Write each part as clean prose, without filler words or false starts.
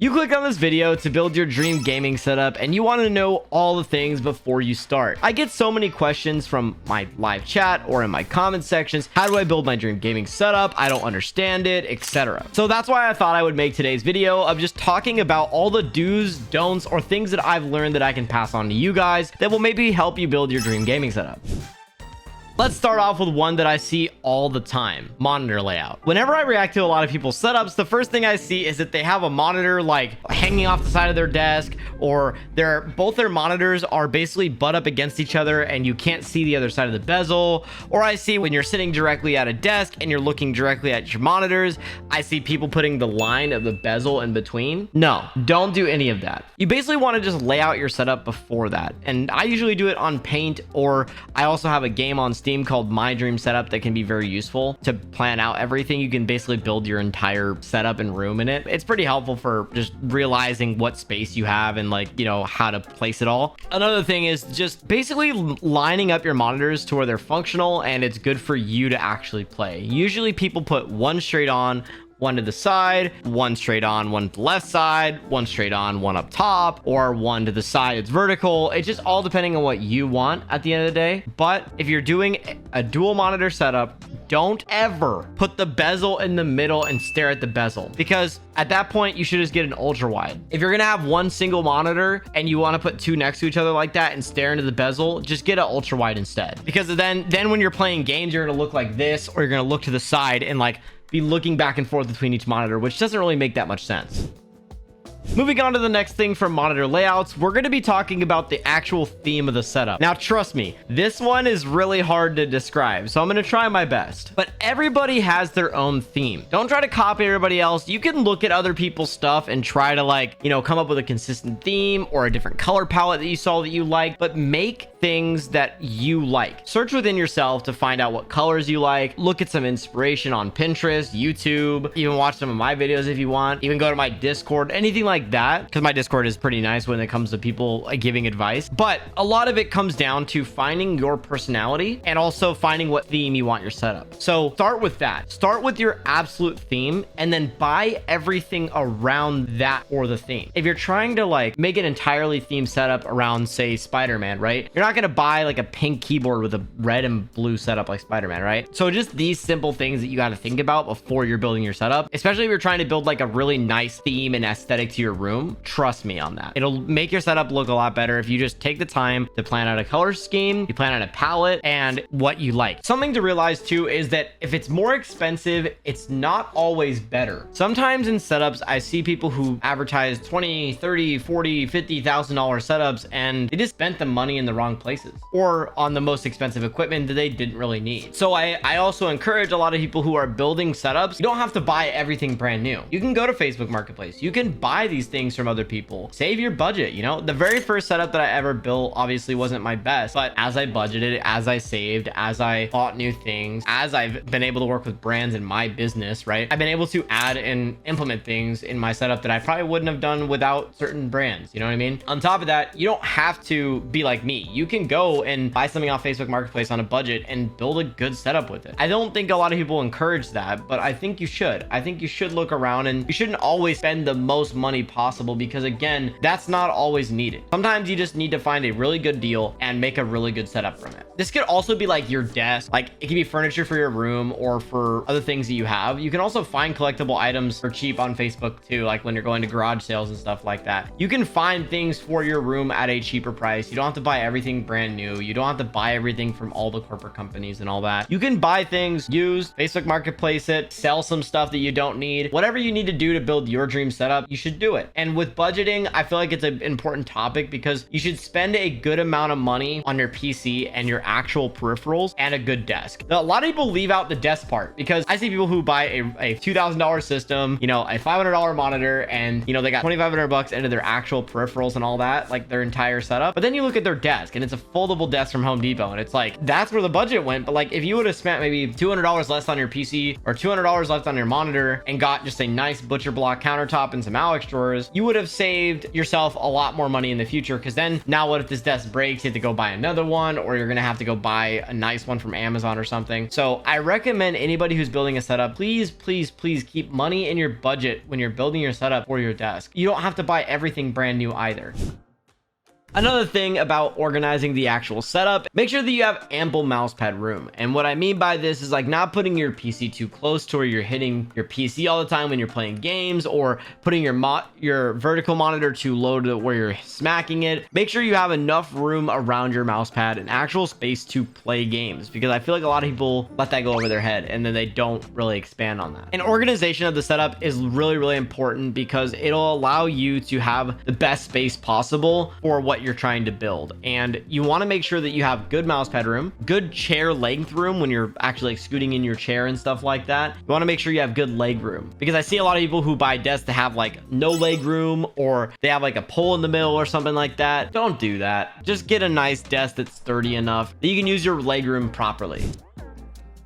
You click on this video to build your dream gaming setup and you want to know all the things before you start. I get so many questions from my live chat or in my comment sections. How do I build my dream gaming setup? I don't understand it, etc. So that's why I thought I would make today's video of just talking about all the do's, don'ts, or things that I've learned that I can pass on to you guys that will maybe help you build your dream gaming setup. Let's start off with one that I see all the time: monitor layout. Whenever I react to a lot of people's setups, the first thing I see is that they have a monitor like hanging off the side of their desk, or both their monitors are basically butt up against each other and you can't see the other side of the bezel. Or I see when you're sitting directly at a desk and you're looking directly at your monitors, I see people putting the line of the bezel in between. No, don't do any of that. You basically want to just lay out your setup before that. And I usually do it on Paint, or I also have a game on Steam called My Dream Setup that can be very useful to plan out everything. You can basically build your entire setup and room in it. It's pretty helpful for just realizing what space you have and how to place it all. Another thing is just basically lining up your monitors to where they're functional and it's good for you to actually play. Usually people put one straight on, one to the side, one straight on, one to the left side, one straight on, one up top, or one to the side. It's vertical. It's just all depending on what you want at the end of the day. But if you're doing a dual monitor setup, don't ever put the bezel in the middle and stare at the bezel, because at that point you should just get an ultra wide. If you're gonna have one single monitor and you want to put two next to each other like that and stare into the bezel, just get an ultra wide instead, because then when you're playing games, you're gonna look like this, or you're gonna look to the side and be looking back and forth between each monitor, which doesn't really make that much sense. Moving on to the next thing for monitor layouts, we're going to be talking about the actual theme of the setup. Now, trust me, this one is really hard to describe, so I'm going to try my best. But everybody has their own theme. Don't try to copy everybody else. You can look at other people's stuff and try to come up with a consistent theme or a different color palette that you saw that you like, but make things that you like. Search within yourself to find out what colors you like. Look at some inspiration on Pinterest, YouTube, even watch some of my videos if you want. Even go to my Discord, anything like that, because my Discord is pretty nice when it comes to people giving advice. But a lot of it comes down to finding your personality and also finding what theme you want your setup. So start with that. Start with your absolute theme and then buy everything around that or the theme. If you're trying to make an entirely themed setup around, say, Spider-Man, right? You're not going to buy a pink keyboard with a red and blue setup like Spider-Man, right? So just these simple things that you got to think about before you're building your setup, especially if you're trying to build a really nice theme and aesthetic to your room. Trust me on that. It'll make your setup look a lot better if you just take the time to plan out a color scheme, you plan out a palette, and what you like. Something to realize too is that if it's more expensive, it's not always better. Sometimes in setups, I see people who advertise 20, 30, 40, $50,000 setups and they just spent the money in the wrong places or on the most expensive equipment that they didn't really need. So I also encourage a lot of people who are building setups, you don't have to buy everything brand new. You can go to Facebook Marketplace. You can buy these things from other people. Save your budget. The very first setup that I ever built obviously wasn't my best, but as I budgeted, as I saved, as I bought new things, as I've been able to work with brands in my business, right? I've been able to add and implement things in my setup that I probably wouldn't have done without certain brands. You know what I mean? On top of that, you don't have to be like me. You can go and buy something off Facebook Marketplace on a budget and build a good setup with it. I don't think a lot of people encourage that, but I think you should. I think you should look around, and you shouldn't always spend the most money possible, because again, that's not always needed. Sometimes you just need to find a really good deal and make a really good setup from it. This could also be your desk. It could be furniture for your room or for other things that you have. You can also find collectible items for cheap on Facebook too, when you're going to garage sales and stuff like that. You can find things for your room at a cheaper price. You don't have to buy everything brand new. You don't have to buy everything from all the corporate companies and all that. You can buy things used, Facebook Marketplace it, sell some stuff that you don't need. Whatever you need to do to build your dream setup, you should do it. And with budgeting, I feel like it's an important topic, because you should spend a good amount of money on your PC and your actual peripherals and a good desk. Now, a lot of people leave out the desk part, because I see people who buy a $2,000 system, a $500 monitor, and they got $2,500 into their actual peripherals and all that, their entire setup. But then you look at their desk and it's a foldable desk from Home Depot, and it's that's where the budget went. But if you would have spent maybe $200 less on your PC or $200 left on your monitor and got just a nice butcher block countertop and some Alex drawers, you would have saved yourself a lot more money in the future. Because then now what if this desk breaks, you have to go buy another one, or you're gonna have have to go buy a nice one from Amazon or something. So I recommend anybody who's building a setup, please keep money in your budget when you're building your setup for your desk. You don't have to buy everything brand new either. Another thing about organizing the actual setup, make sure that you have ample mousepad room. And what I mean by this is like not putting your PC too close to where you're hitting your PC all the time when you're playing games, or putting your vertical monitor too low to where you're smacking it. Make sure you have enough room around your mousepad and actual space to play games, because I feel like a lot of people let that go over their head and then they don't really expand on that. And organization of the setup is really important, because it'll allow you to have the best space possible for what you're trying to build. And you want to make sure that you have good mousepad room, good chair length room when you're actually like scooting in your chair and stuff like that. You want to make sure you have good leg room, because I see a lot of people who buy desks to have like no leg room, or they have like a pole in the middle or something like that. Don't do that. Just get a nice desk that's sturdy enough that you can use your leg room properly.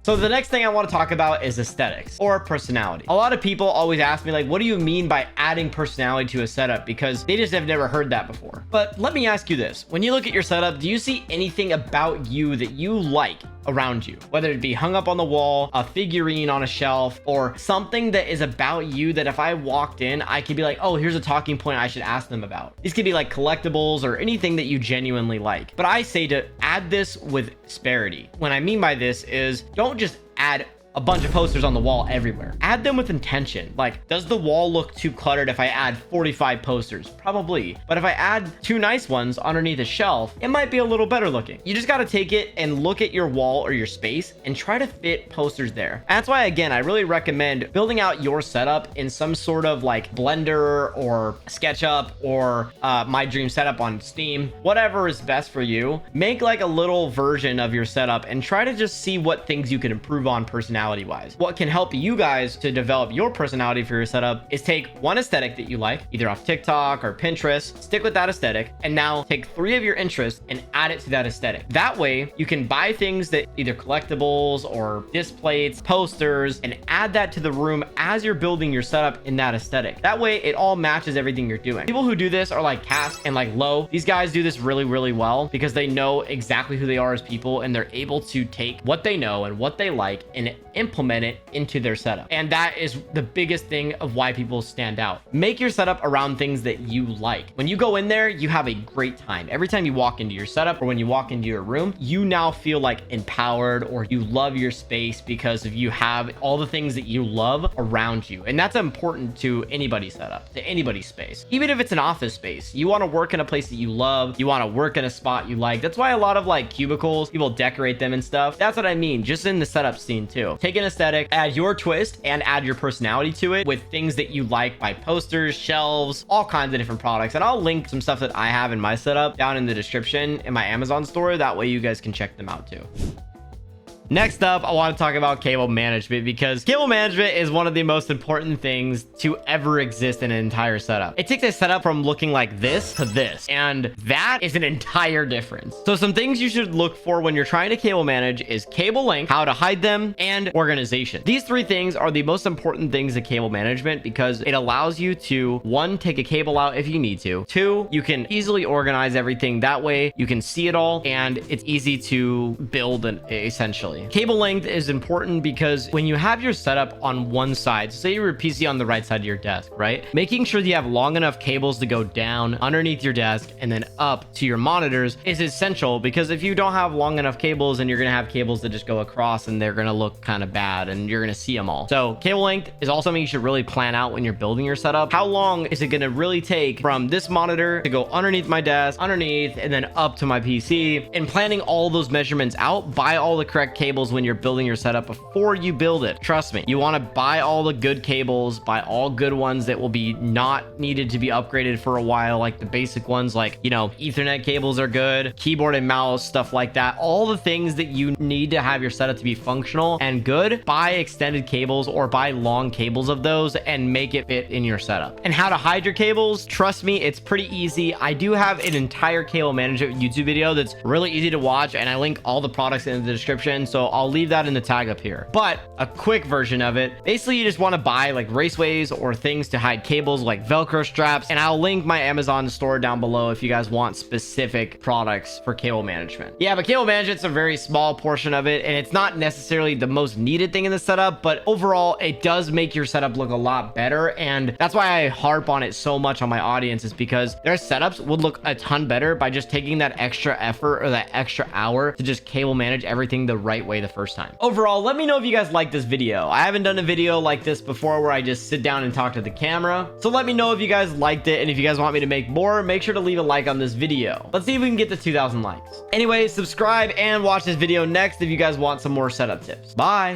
So the next thing I want to talk about is aesthetics or personality. A lot of people always ask me like, what do you mean by adding personality to a setup? Because they just have never heard that before. But let me ask you this. When you look at your setup, do you see anything about you that you like around you? Whether it be hung up on the wall, a figurine on a shelf, or something that is about you that if I walked in, I could be like, oh, here's a talking point I should ask them about. These could be like collectibles or anything that you genuinely like. But I say to add this with asperity. What I mean by this is don't just add a bunch of posters on the wall everywhere. Add them with intention. Like, does the wall look too cluttered if I add 45 posters? Probably. But if I add 2 nice ones underneath a shelf, it might be a little better looking. You just got to take it and look at your wall or your space and try to fit posters there. And that's why, again, I really recommend building out your setup in some sort of like Blender or SketchUp or My Dream Setup on Steam. Whatever is best for you. Make like a little version of your setup and try to just see what things you can improve on personality wise. What can help you guys to develop your personality for your setup is take one aesthetic that you like, either off TikTok or Pinterest, stick with that aesthetic, and now take 3 of your interests and add it to that aesthetic. That way you can buy things that either collectibles or disc plates, posters, and add that to the room as you're building your setup in that aesthetic. That way it all matches everything you're doing. People who do this are like Cass and like Low. These guys do this really well because they know exactly who they are as people, and they're able to take what they know and what they like and implement it into their setup. And that is the biggest thing of why people stand out. Make your setup around things that you like. When you go in there, you have a great time. Every time you walk into your setup or when you walk into your room, you now feel like empowered, or you love your space because of you have all the things that you love around you. And that's important to anybody's setup, to anybody's space. Even if it's an office space, you want to work in a place that you love, you want to work in a spot you like. That's why a lot of like cubicles, people decorate them and stuff. That's what I mean, just in the setup scene too. Take an aesthetic, add your twist, and add your personality to it with things that you like, by posters, shelves, all kinds of different products. And I'll link some stuff that I have in my setup down in the description in my Amazon store. That way you guys can check them out too. Next up, I want to talk about cable management, because cable management is one of the most important things to ever exist in an entire setup. It takes a setup from looking like this to this, and that is an entire difference. So some things you should look for when you're trying to cable manage is cable length, how to hide them, and organization. These 3 things are the most important things of cable management, because it allows you to, 1, take a cable out if you need to. 2, you can easily organize everything. That way you can see it all, and it's easy to build essentially. Cable length is important because when you have your setup on one side, say your PC on the right side of your desk, right? Making sure that you have long enough cables to go down underneath your desk and then up to your monitors is essential, because if you don't have long enough cables, and you're going to have cables that just go across and they're going to look kind of bad and you're going to see them all. So cable length is also something you should really plan out when you're building your setup. How long is it going to really take from this monitor to go underneath my desk, underneath, and then up to my PC? And planning all those measurements out, buy all the correct cables when you're building your setup before you build it. Trust me, you want to buy all the good cables, buy all good ones that will be not needed to be upgraded for a while, like the basic ones, like, you know, Ethernet cables are good, keyboard and mouse, stuff like that. All the things that you need to have your setup to be functional and good, buy extended cables or buy long cables of those and make it fit in your setup. And how to hide your cables, trust me, it's pretty easy. I do have an entire cable management YouTube video that's really easy to watch, and I link all the products in the description, so I'll leave that in the tag up here. But a quick version of it, basically you just want to buy like raceways or things to hide cables like Velcro straps, and I'll link my Amazon store down below if you guys want specific products for cable management. Yeah, but cable management's a very small portion of it, and it's not necessarily the most needed thing in the setup, but overall it does make your setup look a lot better, and that's why I harp on it so much on my audience, is because their setups would look a ton better by just taking that extra effort or that extra hour to just cable manage everything the right way the first time. Overall, let me know if you guys like this video. I haven't done a video like this before where I just sit down and talk to the camera, so let me know if you guys liked it, and if you guys want me to make more, make sure to leave a like on this video. Let's see if we can get to 2,000 likes. Anyway, subscribe and watch this video next if you guys want some more setup tips. Bye.